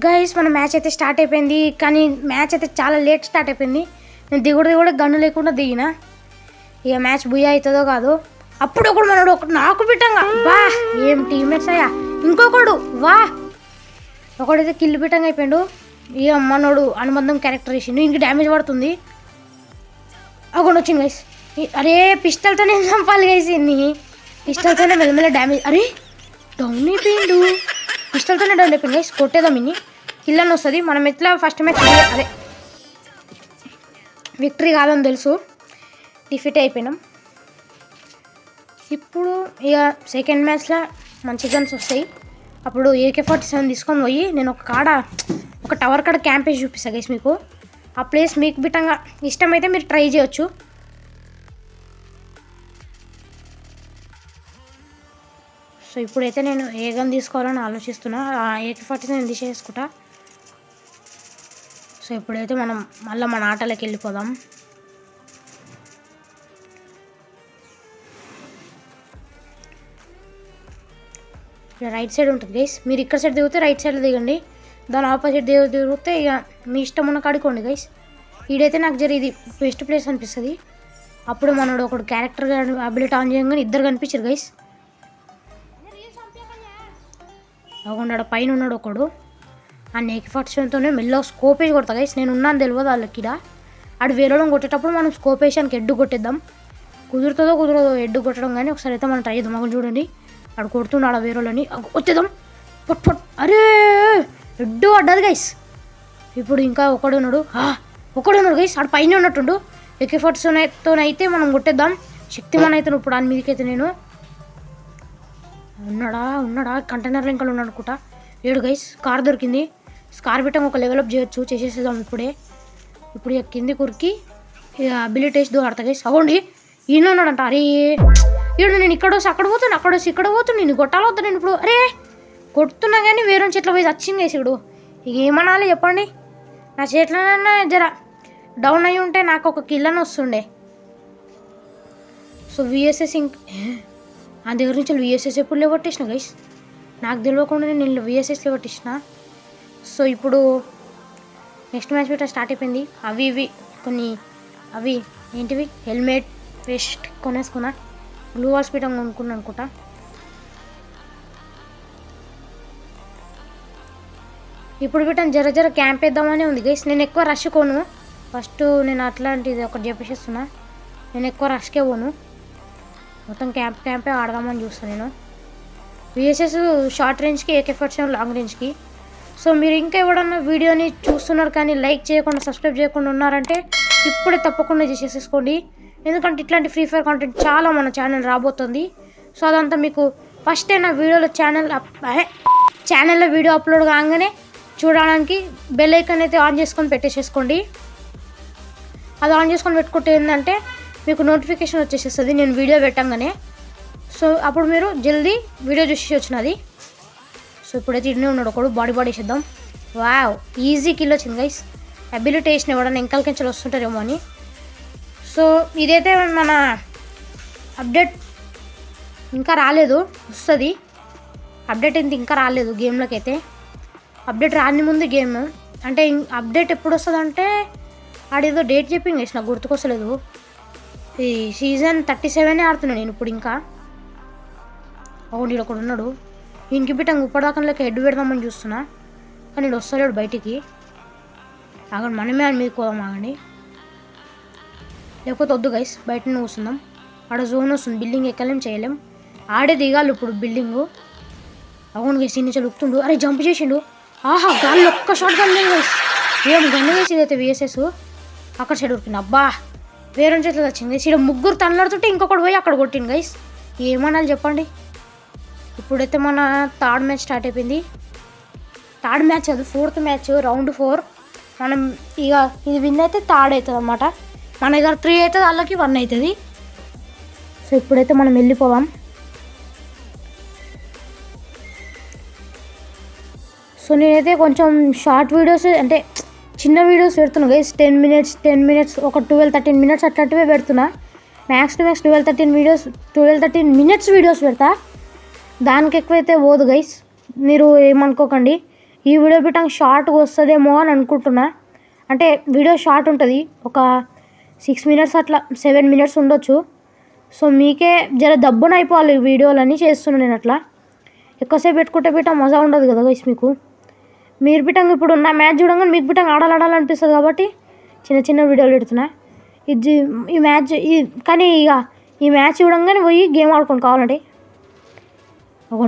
Guys మన match అయితే start అయిపోయింది. కానీ మ్యాచ్ అయితే చాలా లేట్ స్టార్ట్ అయిపోయింది. నేను దిగుడు గన్ను లేకుండా దిగిన. ఇక మ్యాచ్ బుయ్య అవుతుందో కాదు. అప్పుడు ఒకడు మనోడు నాకు పిట్టంగా వా ఏం టీమ్మేట్స్ అయ్యా. ఇంకొకడు వా ఒకడైతే కిల్లు పిట్టంగా అయిపోయాడు. ఇక మనోడు అనుబంధం క్యారెక్టర్ వేసిండు. ఇంక డ్యామేజ్ పడుతుంది. ఒకడు వచ్చింది గైస్. అరే పిస్టల్తోనే చంపాలి గైస్. ఇన్ని పిస్టల్తోనే మెల్లమెల్ల డ్యామేజ్. అరే డౌన్ అయిపోయిండు. పిస్టల్తోనే డౌన్ అయిపోయింది గైస్. కొట్టేదాం ఇన్ని కిల్ అని వస్తుంది. మనం ఎట్లా ఫస్ట్ మ్యాచ్ అదే విక్టరీ కాదని తెలుసు. డిఫీట్ అయిపోయినాం. ఇప్పుడు ఇక సెకండ్ మ్యాచ్లో మంచి గన్స్ వస్తాయి. అప్పుడు AK-47 తీసుకొని పోయి నేను ఒక టవర్ కాడ క్యాంప్ వేసి చూపిస్తాను గైస్ మీకు. ఆ ప్లేస్ మీకు బిట్టంగా ఇష్టమైతే మీరు ట్రై చేయొచ్చు. సో ఇప్పుడైతే నేను ఏ గన్ తీసుకోవాలని ఆలోచిస్తున్నా. AK-47 తీసేసుకుంటా. సో ఇప్పుడైతే మనం మళ్ళీ మన ఆటలోకి వెళ్ళిపోదాం. రైట్ సైడ్ ఉంటుంది గైస్. మీరు ఇక్కడ సైడ్ దిగితే రైట్ సైడ్లో దిగండి. దాని ఆపోజిట్ దిగితే ఇక మీ ఇష్టం ఉన్న కాడుకోండి గైస్. ఈడైతే నాకు ఇది బెస్ట్ ప్లేస్ అనిపిస్తుంది. అప్పుడు మనోడు ఒకడు క్యారెక్టర్ అబిలిటీ ఆన్ చేయగానే ఇద్దరు కనిపించారు గైస్. అక్కడ పైన ఉన్నాడు ఒకడు. ఆ AK-47తోనే మెల్లగా స్కోప్ వేసి కొడతా గైస్. నేను ఉన్నాను తెలియదు వాళ్ళకి. ఆడు వేరేలో కొట్టేటప్పుడు మనం స్కోప్ వేసానికి ఎడ్డు కొట్టేద్దాం. కుదురుతుందో ఎడ్డు కొట్టడం. కానీ ఒకసారి అయితే మనం ట్రై చేద్దాం. అక్కడ చూడండి ఆడు కొడుతున్నాడు వేరేలోని. వచ్చేద్దాం పట్ పట్. అరే ఎడ్డు అడ్డది గైస్. ఇప్పుడు ఇంకా ఒకడున్నాడు గైస్. ఆడు పైన ఉన్నట్టుండు. AK-47తోనైతే మనం కొట్టేద్దాం. శక్తిమాన్ అయితే ఇప్పుడు దాని మీదకైతే నేను ఉన్నాడా కంటైనర్లో ఇంకా ఉన్నాడు అనుకుంటా. ఏడు గైస్. కార్ దొరికింది. కార్ పెట్టాం ఒక లెవెలప్ చేయొచ్చు. చేసేసేద్దాం ఇప్పుడు ఇక కింది కురికి ఇక అబిలిటీ వేసి ఆడతా గైస్. అవ్వండి ఈయన ఉన్నాడంట. అరే ఈడు నేను ఇక్కడ వస్తే అక్కడ పోతాను, అక్కడ వస్తే ఇక్కడ పోతాను. నేను కొట్టాలి వద్దా నేను ఇప్పుడు. అరే కొడుతున్నా కానీ వేరే చెట్ల పోయి వచ్చింది గైస్. ఇప్పుడు ఇక ఏమనాలి చెప్పండి. నా చేతిలోనన్నా జర డౌన్ అయ్యి ఉంటే నాకు ఒక కిల్ అని వస్తుండే. సో VSS ఆ దగ్గర నుంచి VSS ఎప్పుడు లేవట్టేసిన గైస్. నాకు తెలియకుండా నేను VSS లేవట్టేసిన. సో ఇప్పుడు నెక్స్ట్ మ్యాచ్ పెట్టా స్టార్ట్ అయిపోయింది. ఇవి కొన్ని ఏంటివి హెల్మెట్ వెస్ట్ కొనేసుకున్నా. బ్లూ వాల్ స్పీడ్ కొనుక్కున్నా అనుకుంటా. ఇప్పుడు పెట్టాను జర క్యాంప్ వేద్దామనే ఉంది గైస్. నేను ఎక్కువ రష్ కోను. ఫస్ట్ నేను అట్లాంటిది ఒకటి చెప్పేసేస్తున్నా. నేను ఎక్కువ రష్కే పోను. మొత్తం క్యాంపే ఆడదామని చూస్తాను నేను. VSS షార్ట్ రేంజ్కి, AK-47 లాంగ్ రేంజ్కి. సో మీరు ఇంకా ఎవడన్నా వీడియోని చూస్తున్నారు కానీ లైక్ చేయకుండా సబ్స్క్రైబ్ చేయకుండా ఉన్నారంటే ఇప్పుడే తప్పకుండా చేసేసుకోండి. ఎందుకంటే ఇట్లాంటి ఫ్రీ ఫైర్ కాంటెంట్ చాలా మన ఛానల్ రాబోతుంది. సో అదంతా మీకు ఫస్ట్ నా వీడియోలో ఛానల్లో వీడియో అప్లోడ్ కాగానే చూడడానికి బెల్ ఐకాన్ అయితే ఆన్ చేసుకొని పెట్టేసేసుకోండి. అది ఆన్ చేసుకొని పెట్టుకుంటే ఏంటంటే మీకు నోటిఫికేషన్ వచ్చేసేస్తుంది నేను వీడియో పెట్టంగానే. సో అప్పుడు మీరు జల్దీ వీడియో చూసి వచ్చినది. సో ఇప్పుడైతే ఇన్నే ఉన్నాడు ఒకడు. బాడీ వేసేద్దాం. వావ్ ఈజీ కిల్ వచ్చింది గైస్. అబిలిటీ వేసిన ఎవడన్నా ఎంకలకెంచలు వస్తుంటారేమో అని. సో ఇదైతే మన అప్డేట్ ఇంకా రాలేదు. వస్తుంది అప్డేట్ ఇంకా రాలేదు గేమ్లోకి అయితే. అప్డేట్ రాని ముందు గేమ్ అంటే అప్డేట్ ఎప్పుడు వస్తుంది అంటే ఆడేదో డేట్ చెప్పింగ్ వేసిన గుర్తుకొస్తలేదు. ఈ సీజన్ 37 ఆడుతున్నాను నేను ఇప్పుడు. ఇంకా ఒకటి ఒకడు ఉన్నాడు. ఇంకి బిట్టంగా ఇప్పటిదాకా హెడ్ పెడదామని చూస్తున్నా కానీ ఇడు వస్తలేడు బయటికి. అక్కడ మనమే అని మీద పోదాం ఆగండి. లేకపోతే వద్దు గైస్ బయటనే కూర్చుందాం. ఆడ జోన్ వస్తుంది. బిల్డింగ్ ఎక్కలేం చేయలేం. ఆడే దిగాలి ఇప్పుడు బిల్డింగు. అవును గైస్ నుంచి లుక్తుండు. అరే జంప్ చేసిండు. ఆహా గాల్లో ఒక్క షాట్ గన్ గైస్. ఏం గన్ను వేసి ఇదైతే VSS అక్కడ సైడ్ ఉరికింది. అబ్బా వేరే చేతిలో వచ్చింది గైస్. ఇక్కడ ముగ్గురు తనలాడుతుంటే ఇంకొకటి పోయి అక్కడ కొట్టింది గైస్. ఏమనాలి చెప్పండి. ఇప్పుడైతే మన థర్డ్ మ్యాచ్ స్టార్ట్ అయిపోయింది. థర్డ్ మ్యాచ్ అది 4th మ్యాచ్ రౌండ్ 4. మనం ఇక ఇది విన్ అయితే థర్డ్ అవుతుంది అన్నమాట. మన దగ్గర 3 అవుతుంది, వాళ్ళకి 1 అవుతుంది. సో ఇప్పుడైతే మనం వెళ్ళిపోదాం. సో నేనైతే కొంచెం షార్ట్ వీడియోస్ అంటే చిన్న వీడియోస్ పెడుతున్నా గైస్. 10 minutes ఒక 12-13 minutes అట్లాంటివే పెడుతున్నా. Max to max 12-13 minutes videos పెడతా. దానికి ఎక్కువైతే పోదు గైస్. మీరు ఏమనుకోకండి. ఈ వీడియో బిట్టంగా షార్ట్గా వస్తుందేమో అని అనుకుంటున్నా. అంటే వీడియో షార్ట్ ఉంటుంది, ఒక 6 మినిట్స్ అట్లా 7 మినిట్స్ ఉండొచ్చు. సో మీకే జర దబ్బున అయిపోవాలి వీడియోలన్నీ చేస్తున్నాను నేను. అట్లా ఎక్కువసేపు పెట్టుకుంటే బిట్ట మజా ఉండదు కదా గైస్ మీకు. మీరు బిట్టంగా ఇప్పుడు నా మ్యాచ్ చూడంగానే మీకు బిట్టంగా ఆడాలనిపిస్తుంది కాబట్టి చిన్న చిన్న వీడియోలు పెడుతున్నా. ఈ మ్యాచ్ కానీ ఇక ఈ మ్యాచ్ చూడంగానే పోయి గేమ్ ఆడుకొని కావాలంటే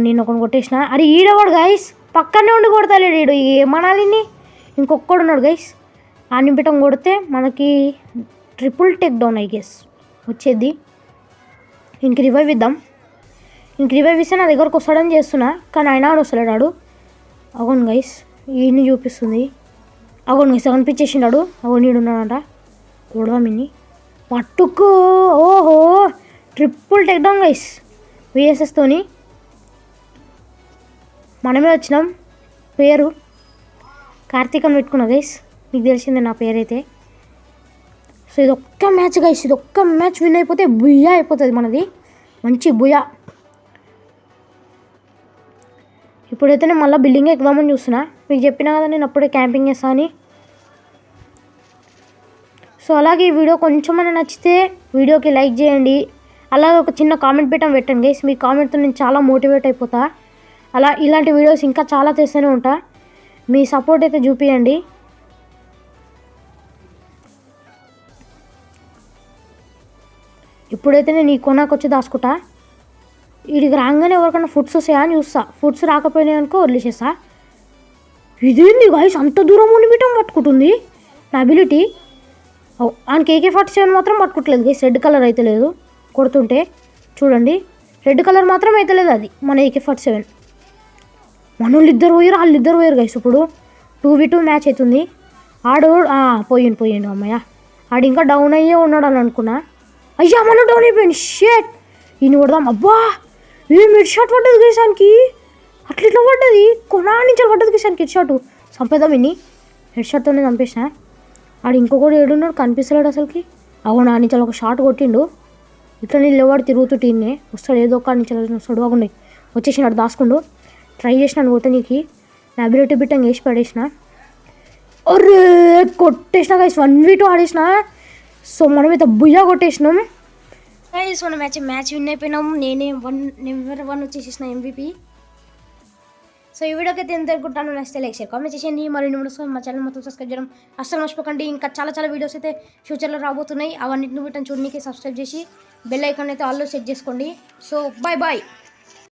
నేను ఒకటి కొట్టేసిన. అరే ఈడవాడు గైస్, పక్కనే ఉండి కొడతాలేడు ఈడు, ఏమనాలి. ఇంకొక్కడు ఉన్నాడు గైస్, ఆ నింపటం కొడితే మనకి triple take down I guess వచ్చేది. ఇంక రివైవ్ ఇద్దాం. ఇంక రివైవ్ ఇస్తే నా దగ్గరకు వస్తాడని చేస్తున్నా, కానీ అయినా వస్తలేడు ఆడు. అగోను గైస్ ఈయన్ని చూపిస్తుంది. అగోను గైస్ కనిపించేసినాడు. అగోను ఈడున్నాడంట, కొడదాం ఇన్ని పట్టుకో. ఓహో ట్రిపుల్ టేక్ డౌన్ గైస్ విఎస్ఎస్తోని. మనమే వచ్చినాం. పేరు కార్తీక్ అని పెట్టుకున్నా గైస్, మీకు తెలిసిందే నా పేరైతే. సో ఇది ఒక్క మ్యాచ్ గైస్, ఇది ఒక్క మ్యాచ్ విన్ అయిపోతే బుయ్యా అయిపోతుంది మనది, మంచి బుయ్యా. ఇప్పుడైతే నేను మళ్ళీ బిల్డింగ్ ఎక్కుదామని చూస్తున్నా. మీకు చెప్పినా కదా నేను అప్పుడే క్యాంపింగ్ చేస్తా అని. సో అలాగే ఈ వీడియో కొంచెమైనా నచ్చితే వీడియోకి లైక్ చేయండి, అలాగే ఒక చిన్న కామెంట్ పెట్టండి గైస్. మీ కామెంట్తో నేను చాలా మోటివేట్ అయిపోతా. అలా ఇలాంటి వీడియోస్ ఇంకా చాలా తెస్తూనే ఉంటా, మీ సపోర్ట్ అయితే చూపియండి. ఇప్పుడైతే నేను ఈ కొనాకు వచ్చి దాచుకుంటా. వీడికి రాగానే ఎవరికైనా ఫుడ్స్ వస్తాయా అని చూస్తా. ఫుడ్స్ రాకపోయినాయి అనుకో వదిలేసేస్తా. ఇదేంది గైస్ అంత దూరం ఉండి బిట్టం పట్టుకుంటుంది నా అబిలిటీ. ఆయనకి AK-47 మాత్రం పట్టుకోవట్లేదు గైస్, రెడ్ కలర్ అయితే లేదు కొడుతుంటే. చూడండి రెడ్ కలర్ మాత్రం అయితే లేదు, అది మన AK-47. మనోళ్ళు ఇద్దరు పోయారు, వాళ్ళు ఇద్దరు పోయారు గైస్. ఇప్పుడు 2v2 మ్యాచ్ అవుతుంది. ఆడు పోయిండు అమ్మయ్య. ఆడు ఇంకా డౌన్ అయ్యే ఉన్నాడు అని అనుకున్నా. అయ్యా మనం డౌన్ అయిపోయింది. షేట్ ఈయన కొడదాం. అబ్బా ఏం హెడ్ షాట్ పడ్డది గైస్ ఆయనకి, అట్లా ఇట్లా పడ్డది, కొనా నుంచి పడ్డది గైస్ ఆయనకి హెడ్ షాట్. చంపేద్దాం ఇన్ని, హెడ్ షాట్తోనే చంపేసిన. ఆడు ఇంకొకటి ఏడున్నాడు కనిపిస్తలేడు అసలుకి. అవునా నుంచి ఒక షాట్ కొట్టిండు. ఇట్లా నేను లేవాడు తిరుగుతుంటే వస్తాడు, ఏదో ఒక నుంచి వస్తాడు. అగుండే వచ్చేసినాడు, దాచుకుండు. ట్రై చేసినాను కొట్టనీకి, నా అబిలిటీ బిట్టంగా వేసి పడేసిన. అరే కొట్టేసిన గైస్, 1v2 ఆడేసిన. సో మనమైతే బుయ్యా కొట్టేసినాం గైస్. మన మ్యాచ్ విన్ అయిపోయినాం. Number 1 వచ్చేసేసిన MVP. సో ఈ వీడియోకి అయితే ఎంత అనుకుంటాను, నచ్చితే లైక్ షేర్ కామెంట్ చేసేయండి. మరి మా ఛానల్ మొత్తం సబ్స్క్రైబ్ చేయడం అస్సలు మర్చిపోకండి. ఇంకా చాలా వీడియోస్ అయితే ఫ్యూచర్లో రాబోతున్నాయి, అవన్నింటిని వీటిని చూడడానికి సబ్స్క్రైబ్ చేసి బెల్ ఐకాన్ అయితే ఆల్లో సెట్ చేసుకోండి. So bye.